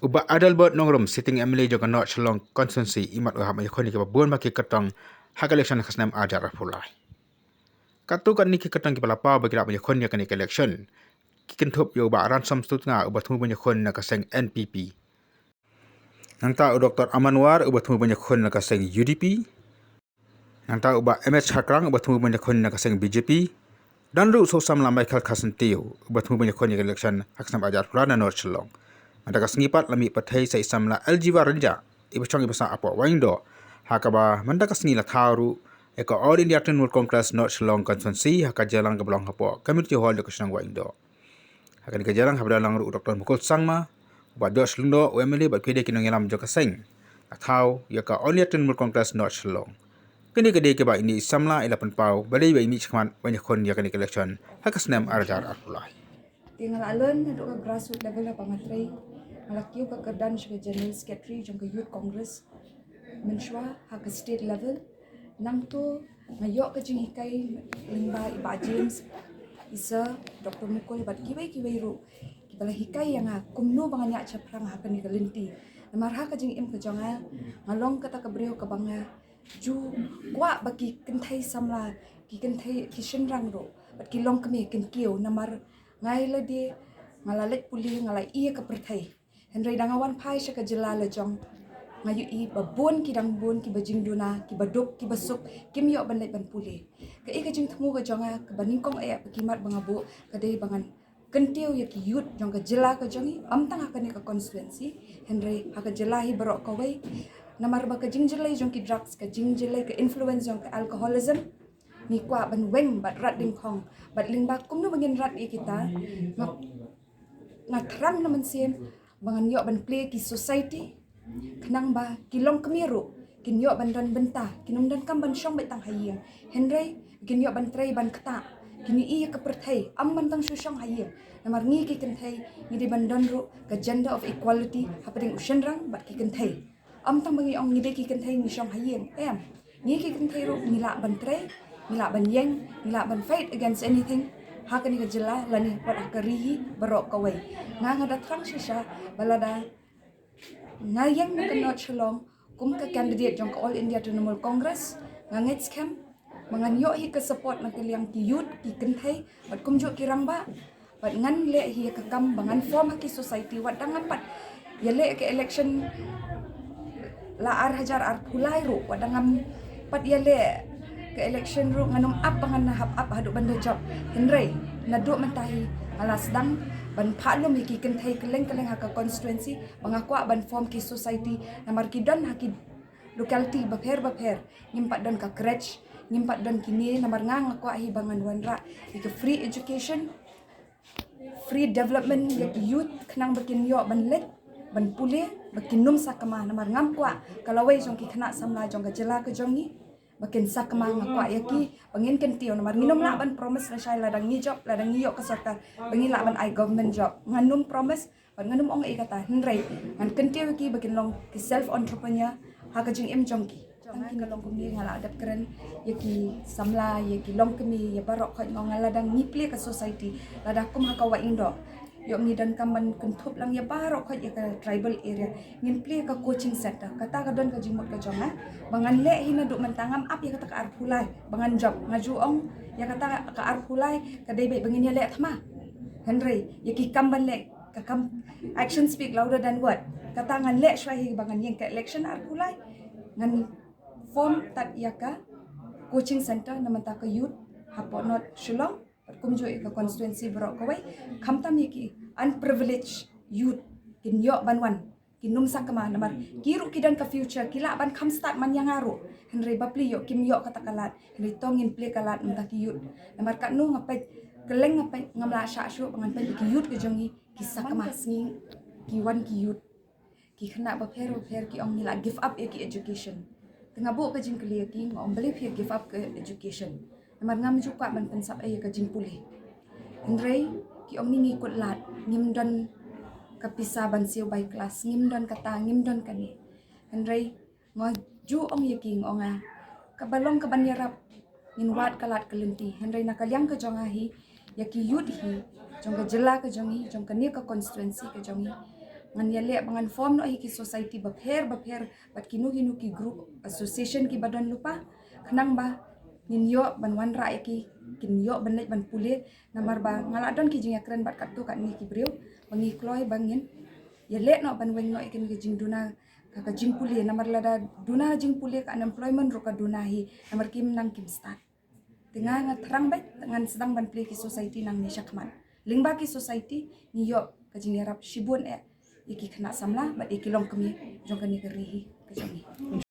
Uba adal bot nongrom sitting MLA jong kanot Shillong constituency imat uham ayakoni ke babun maki ketong hak election khasnam ajar pulai. Katu kan niki ketong ki palapa bagi rak ayakoni kan election. Kikin thup yo ba ransom stutnga uba thumu banyakon na kaseng NPP. Nangta Dr. Amanwar uba thumu banyakon na kaseng UDP. Nangta uba MH Hakrang uba thumu banyakon na kaseng BJP. Dan ru so sam lambai khal khasen teu uba thumu banyakon ya election khasnam ajar pulai na North Shillong. Ada kasngipat lami pathai sai samla aljiwa ranja ibachong ibasa apo waindo hakaba manda kasngi la tharu eko All India Trinamool Congress North Shillong constituency haka jalang ke belong hapo community hall de kusnang waindo haka ke jalang habda lang ru Dr. Mukul Sangma ba Josh Lundo UMLA ba kede kinong yalam jo kaseng athau yaka All India Trinamool Congress North Shillong kini kede ke ba ini samla 11 pau balai ba ini chman banyak kon ya kan election haka snam arjar arpulai tinggal alun duk ke grassroots level apa matrai malakiu ke kedan sebagai general secretary jong ke youth congress menshwa ha ke state level nang tu ngayok ke jing hikai limba iba James isa Dr. Mukul bat kiwai ru kibala hikai yang kumno banganyak chaprang ha ke ni ke linti marha ke jing im ke jonga ngalong kata ke brio ke banga ju kwa bagi kentai samla ki kentai ki shenrang ro bat ki long kemi ken kiu namar ngai le di ngalalet puli ngalai ia ke perthai Henry dangawan pai syaka jelala jong ngayu i babun ki dang bun ki bajing duna ki baduk ki basuk ki miok bandai ban puli ke i kajing temu ke jonga ke baningkong ayak pekimat bangabu kadai bangan kentiu ya ki yut jong ke jela ke jongi am tang akan ke constituency Henry haka jelahi barok kawai namar ba ke jing jelai jong ki drugs ke jing jelai ke influence jong ke alcoholism ni kwa ban weng bat rat ding kong bat ling ba kum nu bangin rat i kita ngatrang naman sim bangan yok ban play ki society kenang ba kilong kemiru kin yok ban don bentah kinum dan kam ban syong betang hayang Henry kin yok ban tray ban kata kini iya ke perthai am ban tang syong hayang namar ngi ki kenthai ngi di ban don ru ke gender of equality hapading ushenrang bat ki kenthai am tang bangi ong ngi de ki kenthai ngi syong hayang ngi ki kenthai ru ngila ban tray ngila ban yeng ngila ban fight against anything haka ni kejela lani wat hakarihi barok kawai nga datrang shisha balada ngayang na kanot Shillong kum ka candidate jong All India Trinamool Congress ngangit scam manganyo hi ka support na kaliang ki youth ki kenthai bat kumjo kirang ba bat ngan le hi ka kam bangan form ki society wat dang apat ya le ke election la ar hajar ar pulai ru wat dang pat ya le ke election ru nganum up bangan hap up hadu banda job Henry naduk mentahi alas dang ban phalum ki kenthai keleng ha ka constituency bangakwa ban form ki society namar ki don ha ki locality bapher ngimpat don ka crèche ngimpat don kini namar ngang akwa hi bangan wanra ki free education free development ya ki youth kenang bakin yo ban let ban pule bakin num sakama namar ngam kwa kalawai jong ki khana samla jong ka jela ke jong ni bakin sakma ngakwa yaki pangin kentio namar nginom la ban promise na shay ladang ni job ladang ni yo ka sarkar bangi la ban I government job nganum promise ban nganum ong e kata henry ngan kentio yaki bakin long ki self entrepreneur ha ka jing em jongki tangki ngalong kumi ngala adap keren yaki samla yaki long kemi ya barok khot ngong ladang ni ple ka society ladakum ha ka wa indo yok ni dan kamban kentup lang ya barok khot ya ka tribal area ngin ple ka coaching center kata ka don ka jimot ka jonga bangan le hina duk mentangam ap ya kata ka arpulai bangan job ngaju ong ya kata ka arpulai ka dai bai bangin ya le thma Henry ya ki kamban le ka kam action speak louder than word kata ngan le shwahi bangan yang ka election arpulai ngan form tat ya ka coaching center namanta ka youth hapo not Shillong kumjo ka constituency barok kawai khamtam yaki unprivileged youth kin yo banwan kinum sakama namar kiru kidan ka future kila ban kham start man yang aru Henry bapli yo kim yo kata kalat Henry tongin play kalat mta ki youth namar ka nu ngapai keleng ngapai ngamla sha shu bangan pen ki youth ke jongi ki sakama singi ki wan ki youth ki khna ba pher ki ong nila give up ki education tengah bu ka jing kli ki ngom beli phe give up ke education namar ngam juga ban pensap ay ka jing puli Henry ki ong ni ngikut lat ngim don kapisa ban siu by class ngim don kata ngim don kani Henry ngo ju ong yaking onga kabalong ka banyarap ngin wat kalat kelenti Henry nakalyang ka jonga hi yaki yud hi jong ka jela ka jongi jong ka ni ka constituency ka jongi ngan yale bangan form no hi ki society bapher bat kinu ki group association ki badan lupa kenang ba nin yo ban wan ra ki kin yo ban ban pule namar ba ngaladon ki jing yakren bat katu kat ni ki breu bangi kloi bangin yale no ban weng no ikin ki jing duna ka jing pule namar lada duna jing pule ka unemployment ro ka duna hi namar kim nang kim start tengah ngatang baik dengan sedang ban play ki society nang ni syakman lingba ki society ni yo ka jing yarap shibun iki kena samla bat iki long kemi jong kani kerihi ka jong